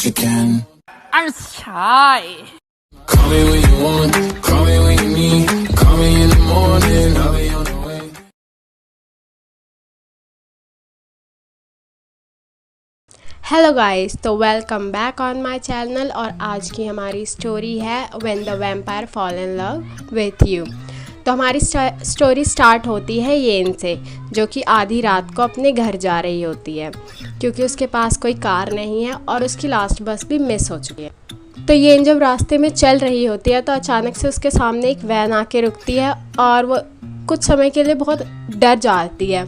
what you can. I'm shy. Call me when you want, call me when you need. Call me in the morning, I'll be on the way. Hello guys, तो welcome back on my channel. और आज की हमारी story है when the vampire fall in love with you. तो हमारी story start होती है येन से, जो कि आधी रात को अपने घर जा रही होती है क्योंकि उसके पास कोई कार नहीं है और उसकी लास्ट बस भी मिस हो चुकी है। तो येन जब रास्ते में चल रही होती है तो अचानक से उसके सामने एक वैन आके रुकती है और वो कुछ समय के लिए बहुत डर जाती है।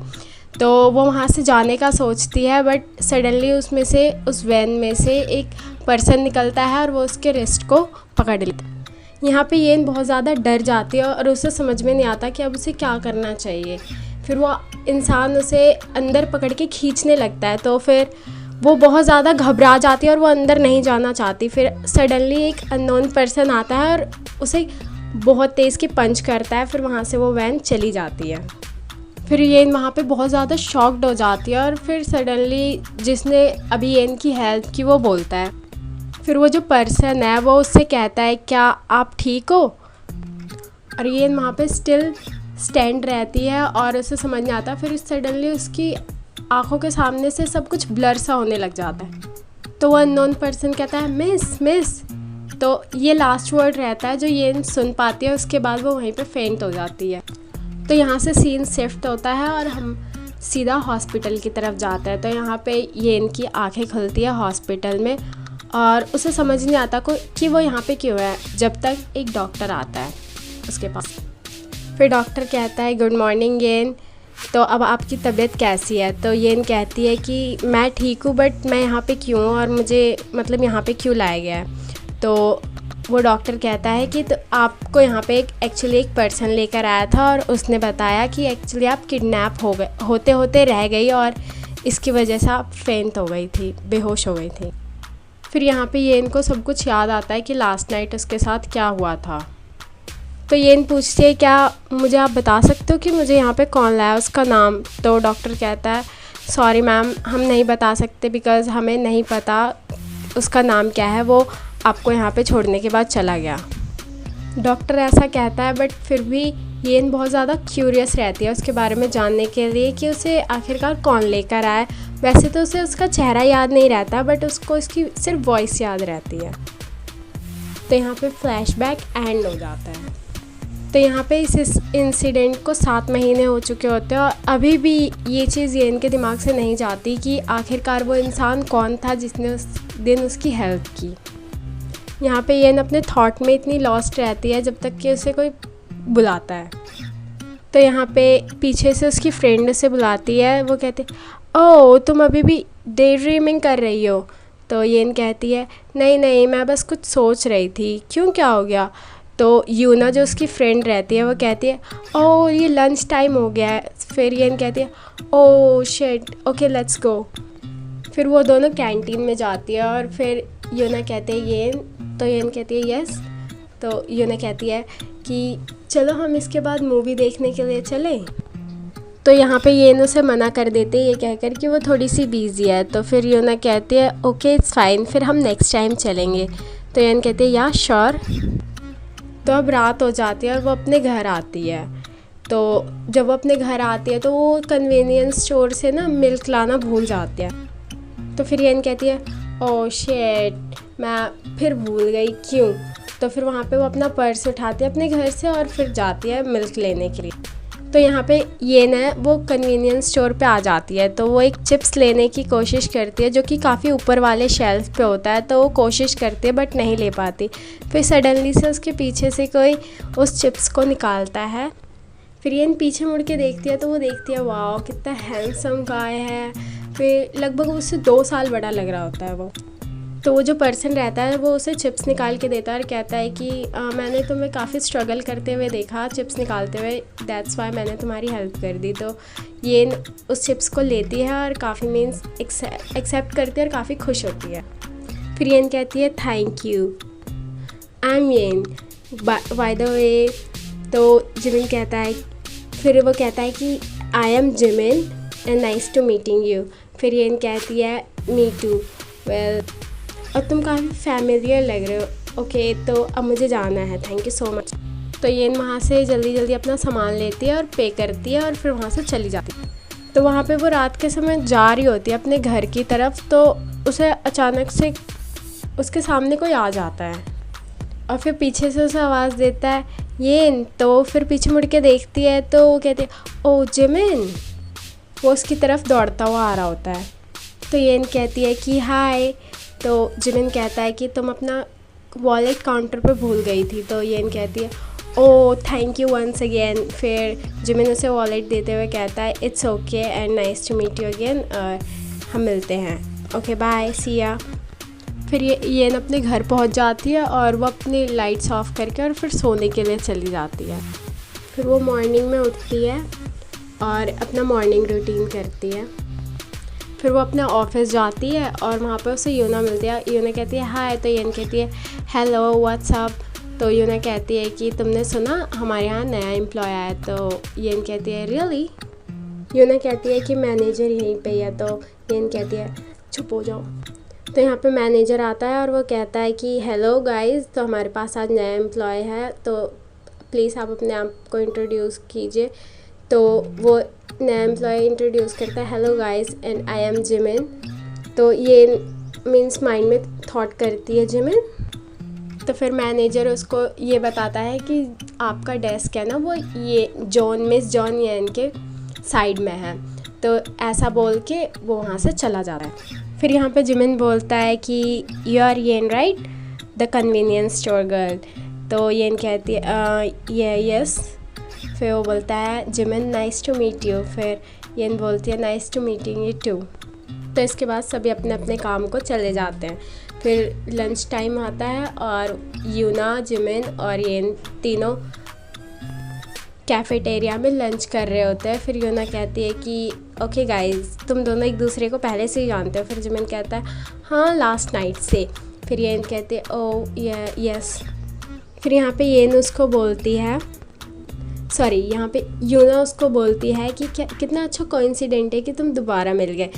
तो वो वहाँ से जाने का सोचती है, बट सडनली उस वैन में से एक पर्सन निकलता है और वो उसके रिस्ट को पकड़ लेता है। यहाँ पे येन बहुत ज़्यादा डर जाती है और उसे समझ में नहीं आता कि अब उसे क्या करना चाहिए। फिर वो इंसान उसे अंदर पकड़ के खींचने लगता है, तो फिर वो बहुत ज़्यादा घबरा जाती है और वो अंदर नहीं जाना चाहती। फिर सडनली एक अननोन पर्सन आता है और उसे बहुत तेज़ की पंच करता है। फिर वहाँ से वो वैन चली जाती है। फिर येन वहाँ पे बहुत ज़्यादा शॉक्ड हो जाती है और फिर सडनली जिसने अभी येन की हेल्प की वो बोलता है। फिर वो जो पर्सन है वो उससे कहता है, क्या आप ठीक हो? और येन वहाँ पे स्टिल स्टैंड रहती है और उसे समझ नहीं आता। फिर सडनली उसकी आंखों के सामने से सब कुछ ब्लर सा होने लग जाता है। तो वो अननोन पर्सन कहता है, मिस। तो ये लास्ट वर्ड रहता है जो येन सुन पाती है। उसके बाद वो वहीं पे फेंट हो जाती है। तो यहाँ से सीन शिफ्ट होता है और हम सीधा हॉस्पिटल की तरफ जाते हैं। तो यहाँ पे येन की आंखें खुलती है हॉस्पिटल में और उसे समझ नहीं आता कि वो यहाँ पे क्यों है, जब तक एक डॉक्टर आता है उसके पास। फिर डॉक्टर कहता है, गुड मॉर्निंग येन, तो अब आपकी तबीयत कैसी है? तो येन कहती है कि मैं ठीक हूँ, बट मैं यहाँ पे क्यों और मुझे यहाँ पे क्यों लाया गया है? तो वो डॉक्टर कहता है कि तो आपको यहाँ पे एक्चुअली एक पर्सन लेकर आया था और उसने बताया कि एक्चुअली आप किडनैप हो गए, होते रह गई और इसकी वजह से आप फेंट हो गई थी, बेहोश हो गई थी। फिर यहाँ पे येन को सब कुछ याद आता है कि लास्ट नाइट उसके साथ क्या हुआ था। तो येन पूछती है, क्या मुझे आप बता सकते हो कि मुझे यहाँ पे कौन लाया, उसका नाम? तो डॉक्टर कहता है, सॉरी मैम, हम नहीं बता सकते बिकॉज़ हमें नहीं पता उसका नाम क्या है, वो आपको यहाँ पे छोड़ने के बाद चला गया। डॉक्टर ऐसा कहता है, बट फिर भी येन बहुत ज़्यादा क्यूरियस रहती है उसके बारे में जानने के लिए कि उसे आखिरकार कौन लेकर आया। वैसे तो उसे उसका चेहरा याद नहीं रहता, बट उसको इसकी सिर्फ वॉइस याद रहती है। तो यहाँ पे फ्लैशबैक एंड हो जाता है। तो यहाँ पे इस इंसिडेंट को 7 महीने हो चुके होते हैं और अभी भी ये चीज़ येन के दिमाग से नहीं जाती कि आखिरकार वो इंसान कौन था जिसने उस दिन उसकी हेल्प की। यहाँ पे येन अपने थॉट में इतनी लॉस्ट रहती है जब तक कि उसे कोई बुलाता है। तो यहाँ पे पीछे से उसकी फ्रेंड उसे बुलाती है। वो कहते, ओह तुम अभी भी डे ड्रीमिंग कर रही हो? तो येन कहती है, नहीं मैं बस कुछ सोच रही थी। क्यों, क्या हो गया? तो यूना जो उसकी फ्रेंड रहती है वो कहती है, ओह ये लंच टाइम हो गया है। फिर येन कहती है, oh shit, okay let's go. फिर वो दोनों कैंटीन में जाती है और फिर यूना कहते हैं येन, तो येन कहती है यस। तो यूना कहती है कि चलो हम इसके बाद मूवी देखने के लिए चलें। तो यहाँ पे येन उसे मना कर देते हैं ये कहकर कि वो थोड़ी सी बिज़ी है। तो फिर यूना कहती है, ओके इट्स फाइन, फिर हम नेक्स्ट टाइम चलेंगे। तो येन कहती है, या श्योर। तो अब रात हो जाती है और वो अपने घर आती है। तो जब वो अपने घर आती है तो वो कन्वीनियंस स्टोर से ना मिल्क लाना भूल जाती है। तो फिर येन कहती है, ओह शिट, मैं फिर भूल गई, क्यों? तो फिर वहाँ पे वो अपना पर्स उठाती है अपने घर से और फिर जाती है मिल्क लेने के लिए। तो यहाँ पे येन है वो कन्वीनियंस स्टोर पे आ जाती है। तो वो एक चिप्स लेने की कोशिश करती है जो कि काफ़ी ऊपर वाले शेल्फ पे होता है। तो वो कोशिश करती है बट नहीं ले पाती। फिर सडनली से उसके पीछे से कोई उस चिप्स को निकालता है। फिर येन पीछे मुड़ के देखती है तो वो देखती है, वाह कितना हैंडसम गाय है। फिर लगभग उससे 2 साल बड़ा लग रहा होता है वो। तो वो जो पर्सन रहता है वो उसे चिप्स निकाल के देता है और कहता है कि मैंने तुम्हें काफ़ी स्ट्रगल करते हुए देखा चिप्स निकालते हुए, दैट्स वाई मैंने तुम्हारी हेल्प कर दी। तो ये उस चिप्स को लेती है और काफ़ी मीन्स एक्सेप्ट करती है और काफ़ी खुश होती है। फिर येन कहती है, thank you, I am Yen by the way. तो जिमिन कहता है, फिर वो कहता है कि I am Jimin and nice to meeting you. फिर येन कहती है, मी टू, वेल और तुम काफ़ी फैमिलियर लग रहे हो। ओके तो अब मुझे जाना है, थैंक यू सो मच। तो येन वहाँ से जल्दी जल्दी अपना सामान लेती है और पे करती है और फिर वहाँ से चली जाती है। तो वहाँ पे वो रात के समय जा रही होती है अपने घर की तरफ, तो उसे अचानक से उसके सामने कोई आ जाता है और फिर पीछे से उसे आवाज़ देता है येन। तो फिर पीछे मुड़ के देखती है तो वो कहती है ओ जिमिन। वो उसकी तरफ दौड़ता हुआ आ रहा होता है। तो येन कहती है कि हाय। तो जिमिन कहता है कि तुम अपना वॉलेट काउंटर पे भूल गई थी। तो येन कहती है oh thank you once again. फिर जिमिन उसे वॉलेट देते हुए कहता है it's okay and nice to meet you again, हम मिलते हैं, ओके बाय सी या। फिर येन अपने घर पहुंच जाती है और वो अपनी लाइट्स ऑफ करके और फिर सोने के लिए चली जाती है। फिर वो मॉर्निंग में उठती है और अपना मॉर्निंग रूटीन करती है। फिर वो अपने ऑफिस जाती है और वहाँ पे उसे यूना मिलती है। यूना कहती है हाय। तो येन कहती है हेलो व्हाट्सअप। तो यूना कहती है कि तुमने सुना हमारे यहाँ नया एम्प्लॉय आया है। तो येन कहती है रियली। यूना कहती है कि मैनेजर यहीं पे है। तो येन कहती है चुप हो जाओ। तो यहाँ पे मैनेजर आता है और वो कहता है कि हेलो गाइस, तो हमारे पास आज नया एम्प्लॉय है, तो प्लीज़ आप अपने आप को इंट्रोड्यूस कीजिए। तो वो नया एम्प्लॉय इंट्रोड्यूस करता है hello guys and I am Jimin. तो ये मीन्स माइंड में थॉट करती है जिमिन। तो फिर मैनेजर उसको ये बताता है कि आपका डेस्क है ना वो ये मिस जॉन येन के साइड में है। तो ऐसा बोल के वो वहाँ से चला जा रहा है। फिर यहाँ पे जिमिन बोलता है कि you are Yen right, the convenience store girl. तो येन कहती है यस। फिर वो बोलता है Jimin nice to meet you. फिर येन बोलती है nice to meeting you too. तो इसके बाद सभी अपने अपने काम को चले जाते हैं। फिर लंच टाइम आता है और यूना, जिमिन और येन तीनों कैफ़ेटेरिया में लंच कर रहे होते हैं। फिर यूना कहती है कि ओके गाइस, तुम दोनों एक दूसरे को पहले से ही जानते हो। फिर जिमिन कहता है हाँ लास्ट नाइट से। फिर येन कहती है ओ यस। फिर यहाँ पे येन उसको बोलती है यहाँ पे यूना उसको बोलती है कि कितना अच्छा कोइंसिडेंट है कि तुम दोबारा मिल गए।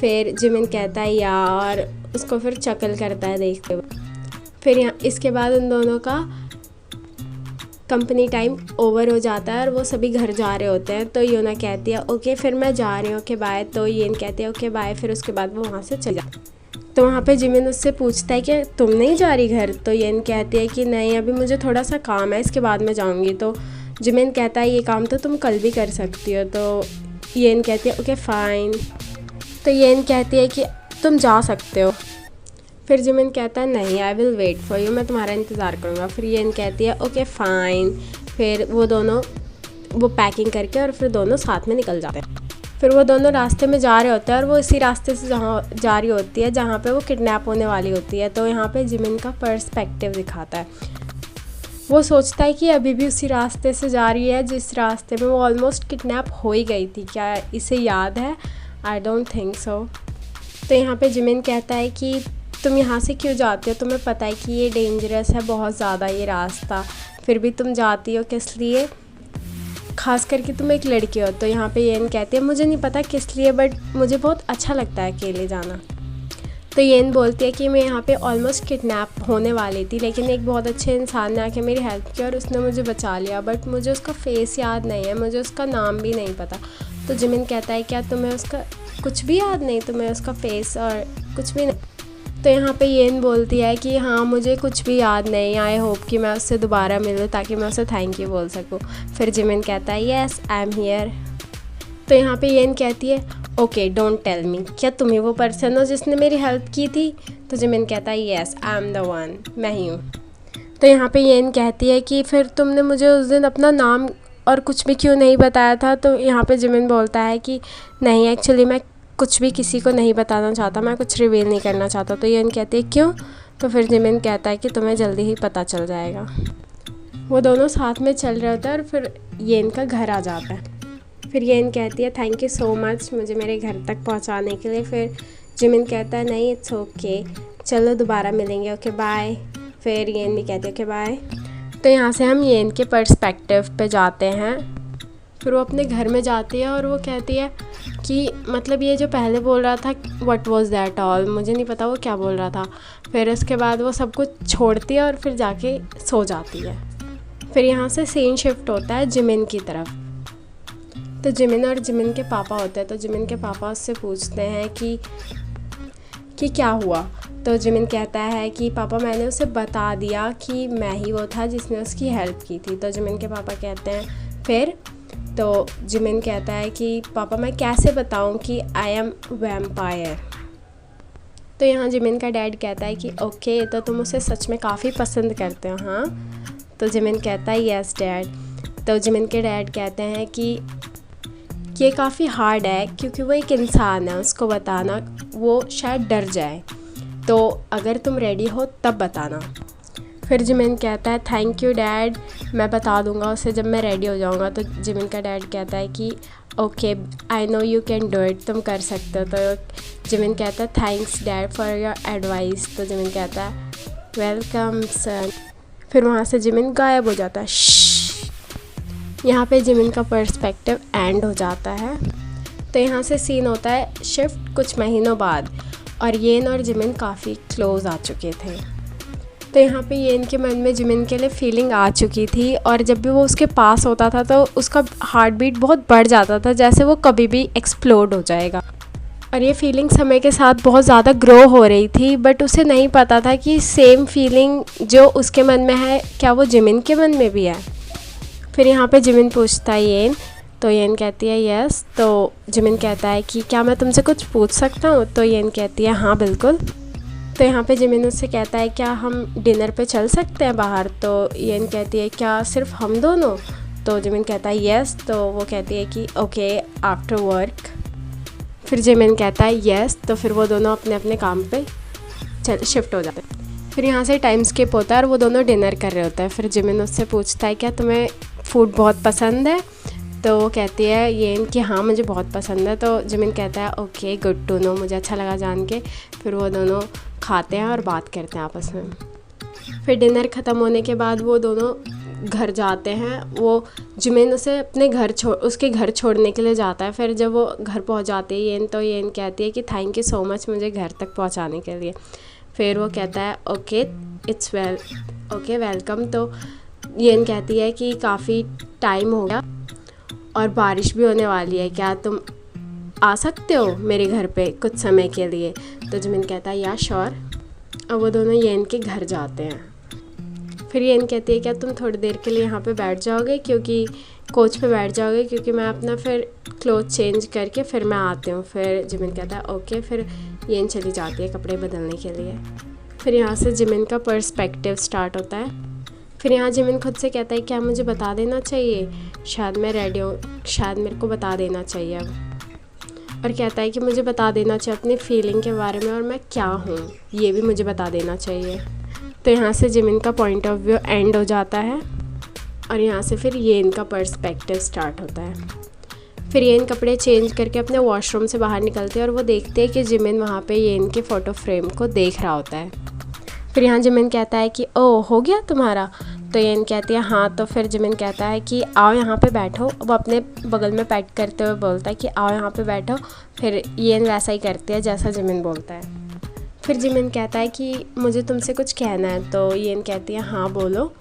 फिर जिमिन कहता है यार, उसको फिर चकल करता है देखते हुए। फिर यहाँ इसके बाद उन दोनों का कंपनी टाइम ओवर हो जाता है और वो सभी घर जा रहे होते हैं। तो यूना कहती है ओके फिर मैं जा रही हूँ, ओके बाय। तो येन कहती है ओके बाय। फिर उसके बाद वो वहाँ से चली जाती है। तो वहाँ पे जिमिन उससे पूछता है कि तुम नहीं जा रही घर। तो येन कहती है कि नहीं, अभी मुझे थोड़ा सा काम है, इसके बाद मैं जाऊँगी। तो जिमिन कहता है ये काम तो तुम कल भी कर सकती हो। तो येन कहती है ओके फ़ाइन। तो येन कहती है कि तुम जा सकते हो। फिर जिमिन कहता है नहीं, I will wait for you, मैं तुम्हारा इंतज़ार करूँगा। फिर येन कहती है ओके फ़ाइन। फिर वो पैकिंग करके और फिर दोनों साथ में निकल जाते हैं। फिर वो दोनों रास्ते में जा रहे होते हैं और वो इसी रास्ते से जहाँ जा रही होती है जहाँ पे वो किडनैप होने वाली होती है। तो यहाँ पे जिमिन का पर्सपेक्टिव दिखाता है। वो सोचता है कि अभी भी उसी रास्ते से जा रही है जिस रास्ते में वो ऑलमोस्ट किडनैप हो ही गई थी। क्या इसे याद है? I don't think so. तो यहाँ पे जिमिन कहता है कि तुम यहाँ से क्यों जाते हो, तुम्हें पता है कि ये डेंजरस है बहुत ज़्यादा ये रास्ता, फिर भी तुम जाती हो किस लिए, ख़ास करके तुम एक लड़की हो। तो यहाँ पे येन कहती है मुझे नहीं पता किस लिए, बट मुझे बहुत अच्छा लगता है अकेले जाना। तो येन बोलती है कि मैं यहाँ पे ऑलमोस्ट किडनैप होने वाली थी, लेकिन एक बहुत अच्छे इंसान ने आके मेरी हेल्प की और उसने मुझे बचा लिया, बट मुझे उसका फेस याद नहीं है, मुझे उसका नाम भी नहीं पता। तो जिमिन कहता है क्या तुम्हें उसका कुछ भी याद नहीं, तुम्हें उसका फेस और कुछ भी नहीं। तो यहाँ पे येन बोलती है कि हाँ मुझे कुछ भी याद नहीं, आई होप कि मैं उससे दोबारा मिलूँ ताकि मैं उसे थैंक यू बोल सकूँ। फिर जिमिन कहता है येस आई एम हियर। तो यहाँ पे येन कहती है ओके डोंट टेल मी, क्या तुम ही वो पर्सन हो जिसने मेरी हेल्प की थी। तो जिमिन कहता है yes I am the one, मैं ही हूँ। तो यहाँ पे येन कहती है कि फिर तुमने मुझे उस दिन अपना नाम और कुछ भी क्यों नहीं बताया था। तो यहाँ पे जिमिन बोलता है कि नहीं एक्चुअली मैं कुछ भी किसी को नहीं बताना चाहता, मैं कुछ रिवील नहीं करना चाहता। तो येन कहती है क्यों। तो फिर जिमिन कहता है कि तुम्हें जल्दी ही पता चल जाएगा। वो दोनों साथ में चल रहे होते हैं और फिर येन का घर आ जाता है। फिर येन कहती है थैंक यू सो मच मुझे मेरे घर तक पहुंचाने के लिए। फिर जिमिन कहता है नहीं इट्स ओके, चलो दोबारा मिलेंगे, ओके बाय। फिर येन भी कहती है ओके बाय। तो यहाँ से हम येन के पर्सपेक्टिव पे जाते हैं। फिर वो अपने घर में जाती है और वो कहती है कि मतलब ये जो पहले बोल रहा था व्हाट वाज दैट ऑल, मुझे नहीं पता वो क्या बोल रहा था। फिर उसके बाद वो सब कुछ छोड़ती है और फिर जाके सो जाती है। फिर यहाँ से सीन शिफ्ट होता है जिमिन की तरफ। तो जिमिन और जिमिन के पापा होते हैं। तो जिमिन के पापा उससे पूछते हैं कि क्या हुआ। तो जिमिन कहता है कि पापा मैंने उसे बता दिया कि मैं ही वो था जिसने उसकी हेल्प की थी। तो जिमिन के पापा कहते हैं फिर। तो जिमिन कहता है कि पापा मैं कैसे बताऊं कि आई एम वैम्पायर। तो यहाँ जिमिन का डैड कहता है कि ओके तो तुम उसे सच में काफ़ी पसंद करते हो हाँ। तो जिमिन कहता है यस डैड। तो जिमिन के डैड कहते हैं कि ये काफ़ी हार्ड है क्योंकि वो एक इंसान है, उसको बताना वो शायद डर जाए, तो अगर तुम रेडी हो तब बताना। फिर जिमिन कहता है थैंक यू डैड, मैं बता दूंगा उसे जब मैं रेडी हो जाऊंगा। तो जिमिन का डैड कहता है कि okay I know you can do it, तुम कर सकते हो। तो जिमिन कहता है thanks dad for your advice. तो जिमिन कहता है वेलकम सन। फिर वहाँ से जिमिन गायब हो जाता है। यहाँ पे जिमिन का पर्सपेक्टिव एंड हो जाता है। तो यहाँ से सीन होता है शिफ्ट कुछ महीनों बाद और येन और जिमिन काफ़ी क्लोज आ चुके थे। तो यहाँ पे येन के मन में जिमिन के लिए फीलिंग आ चुकी थी और जब भी वो उसके पास होता था तो उसका हार्ट बीट बहुत बढ़ जाता था, जैसे वो कभी भी एक्सप्लोड हो जाएगा। और ये फीलिंग समय के साथ बहुत ज़्यादा ग्रो हो रही थी, बट उसे नहीं पता था कि सेम फीलिंग जो उसके मन में है क्या वो जिमिन के मन में भी है। फिर यहाँ पे जिमिन पूछता है येन। तो येन कहती है यस। तो जिमिन कहता है कि क्या मैं तुमसे कुछ पूछ सकता हूँ। तो येन कहती है हाँ बिल्कुल। तो यहाँ पे जिमिन उससे कहता है क्या हम डिनर पे चल सकते हैं बाहर। तो येन कहती है क्या सिर्फ हम दोनों। तो जिमिन कहता है यस। तो वो कहती है कि ओके आफ्टर वर्क। फिर जिमिन कहता है यस। तो फिर वो दोनों अपने अपने काम पे शिफ्ट हो जाते हैं। फिर यहाँ से टाइम स्किप होता है और वो दोनों डिनर कर रहे होते हैं। फिर जिमिन उससे पूछता है क्या तुम्हें फूड बहुत पसंद है। तो वो कहती है येन कि हाँ मुझे बहुत पसंद है। तो जिमिन कहता है ओके गुड टू नो, मुझे अच्छा लगा जान के। फिर वो दोनों खाते हैं और बात करते हैं आपस में। फिर डिनर ख़त्म होने के बाद वो दोनों घर जाते हैं। वो जिमिन उसे अपने उसके घर छोड़ने के लिए जाता है। फिर जब वो घर पहुंच जाती है येन, तो येन कहती है कि थैंक यू सो मच मुझे घर तक पहुंचाने के लिए। फिर वो कहता है ओके इट्स ओके वेलकम। तो येन कहती है कि काफ़ी टाइम हो गया और बारिश भी होने वाली है, क्या तुम आ सकते हो मेरे घर पे कुछ समय के लिए। तो जिमिन कहता है या श्योर। और वो दोनों येन के घर जाते हैं। फिर येन कहती है क्या तुम थोड़ी देर के लिए यहाँ पे बैठ जाओगे, क्योंकि कोच पे बैठ जाओगे, क्योंकि मैं अपना फिर क्लोथ चेंज करके फिर मैं आती हूँ। फिर जिमिन कहता है ओके। फिर येन चली जाती है कपड़े बदलने के लिए। फिर यहाँ से जिमिन का पर्सपेक्टिव स्टार्ट होता है। फिर यहाँ जिमिन खुद से कहता है क्या मुझे बता देना चाहिए, शायद मैं रेडी हूँ, शायद मेरे को बता देना चाहिए अब। और कहता है कि मुझे बता देना चाहिए अपनी फीलिंग के बारे में और मैं क्या हूँ ये भी मुझे बता देना चाहिए। तो यहाँ से जिमिन का पॉइंट ऑफ व्यू एंड हो जाता है और यहाँ से फिर येन का पर्सपेक्टिव स्टार्ट होता है। फिर येन कपड़े चेंज करके अपने वॉशरूम से बाहर निकलते हैं और वो देखते हैं कि जिमिन वहाँ पे येन के फ़ोटो फ्रेम को देख रहा होता है। फिर यहाँ जिमिन कहता है कि ओ हो गया तुम्हारा। तो येन कहती है हाँ। तो फिर जिमिन कहता है कि आओ यहाँ पे बैठो। वो अपने बगल में पैट करते हुए बोलता है कि आओ यहाँ पे बैठो। फिर येन वैसा ही करती है जैसा जिमिन बोलता है। फिर जिमिन कहता है कि मुझे तुमसे कुछ कहना है। तो येन कहती है हाँ बोलो।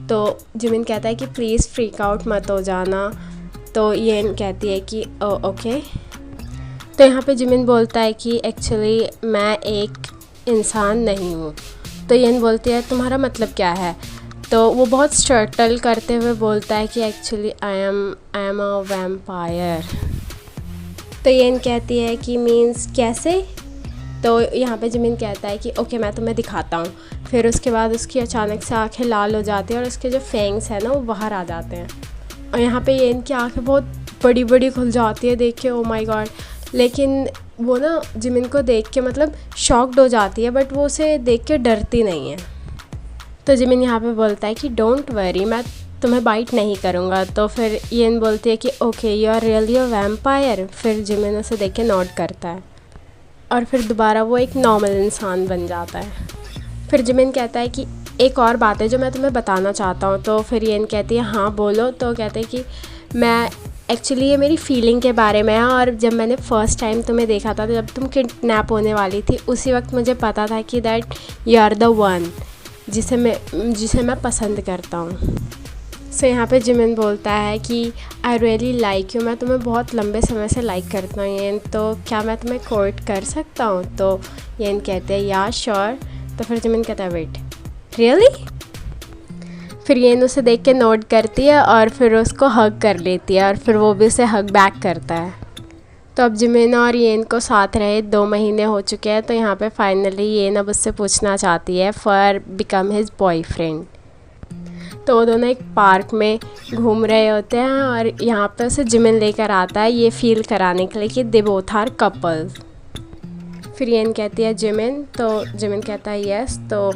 तो जिमिन कहता है कि प्लीज़ फ्रीक आउट मत हो जाना। तो येन कहती है कि ओके। तो यहाँ पे जिमिन बोलता है कि एक्चुअली मैं एक इंसान नहीं हूँ। तो येन बोलती है तुम्हारा मतलब क्या है। तो वो बहुत स्ट्रगल करते हुए बोलता है कि actually I am a vampire. तो येन कहती है कि मीन्स कैसे। तो यहाँ पे जिमिन कहता है कि ओके मैं तुम्हें दिखाता हूँ। फिर उसके बाद उसकी अचानक से आंखें लाल हो जाती हैं और उसके जो फैंग्स हैं ना वो बाहर आ जाते हैं। और यहाँ पे येन की आंखें बहुत बड़ी बड़ी खुल जाती है देख के, ओ माय गॉड। लेकिन वो ना जिमिन को देख के मतलब शॉक्ड हो जाती है, बट वो उसे देख के डरती नहीं है। तो जिमिन यहाँ पे बोलता है कि डोंट वरी, मैं तुम्हें बाइट नहीं करूँगा। तो फिर येन बोलती है कि okay you are really a vampire. फिर जिमिन उसे देख के नोट करता है और फिर दोबारा वो एक नॉर्मल इंसान बन जाता है। फिर जिमिन कहता है कि एक और बात है जो मैं तुम्हें बताना चाहता हूँ। तो फिर येन कहती है हाँ बोलो। तो कहते हैं कि मैं एक्चुअली ये मेरी फीलिंग के बारे में है, और जब मैंने फ़र्स्ट टाइम तुम्हें देखा था, तो जब तुम किडनैप होने वाली थी, उसी वक्त मुझे पता था कि that you are the one जिसे मैं पसंद करता हूँ। सो यहाँ पे जिमिन बोलता है कि आई रियली लाइक यू, मैं तुम्हें बहुत लंबे समय से लाइक करता हूँ येन, तो क्या मैं तुम्हें कोर्ट कर सकता हूँ? तो येन कहते हैं या श्योर। तो फिर जिमिन कहता है वेट रियली? फिर येन उसे देख के नोट करती है और फिर उसको हग कर लेती है, और फिर वो भी उसे हग बैक करता है। तो अब जिमिन और येन को साथ रहे 2 महीने हो चुके हैं, तो यहाँ पे फाइनली येन अब उससे पूछना चाहती है फॉर बिकम हिज बॉयफ्रेंड। तो वो दोनों एक पार्क में घूम रहे होते हैं, और यहाँ पे उसे जिमिन लेकर आता है ये फील कराने के लिए कि दे बोथ आर कपल्स। फिर येन कहती है जिमिन, तो जिमिन कहता है यस। तो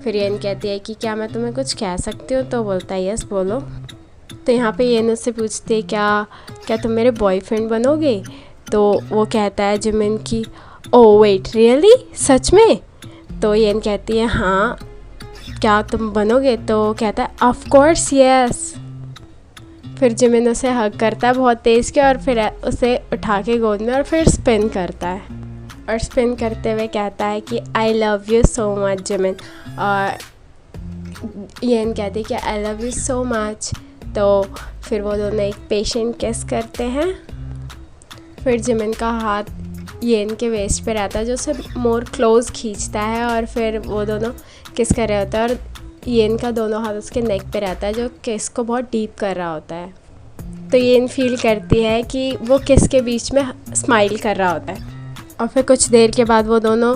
फिर येन कहती है कि क्या मैं तुम्हें कुछ कह सकती हूँ? तो बोलता है यस बोलो। तो यहाँ पे येन उससे पूछती है क्या तुम मेरे बॉयफ्रेंड बनोगे? तो वो कहता है जिमिन की ओ वेट रियली, सच में? तो येन कहती है हाँ क्या तुम बनोगे? तो कहता है ऑफ कोर्स यस। फिर जिमिन उसे हग करता है बहुत तेज़ के, और फिर उसे उठा के गोद में और फिर स्पिन करता है, और स्पिन करते हुए कहता है कि आई love you so much Jimin. और येन कहती है कि आई लव यू सो मच। तो फिर वो दोनों एक पेशेंट किस करते हैं। फिर जिमिन का हाथ येन के वेस्ट पे रहता है जो उसे मोर क्लोज खींचता है, और फिर वो दोनों किस कर रहे होते हैं, और येन का दोनों हाथ उसके नेक पे रहता है जो किस को बहुत डीप कर रहा होता है। तो येन फील करती है कि वो किस के बीच में स्माइल कर रहा होता है, और फिर कुछ देर के बाद वो दोनों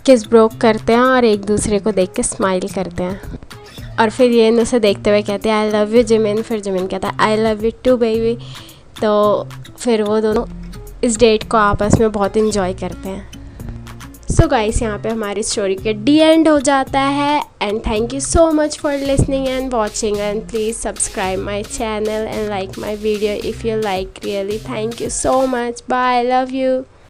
किस ब्रोक करते हैं और एक दूसरे को देख के स्माइल करते हैं। और फिर येन उसे देखते हुए कहते हैं आई लव यू जिमिन। फिर जिमिन कहता है I love you too baby. तो फिर वो दोनों इस डेट को आपस में बहुत इन्जॉय करते हैं। सो गाइस, यहाँ पे हमारी स्टोरी के डी एंड हो जाता है। And thank you so much for listening and watching, and please subscribe my channel and like my video if you like really. Thank you so much, bye, love you.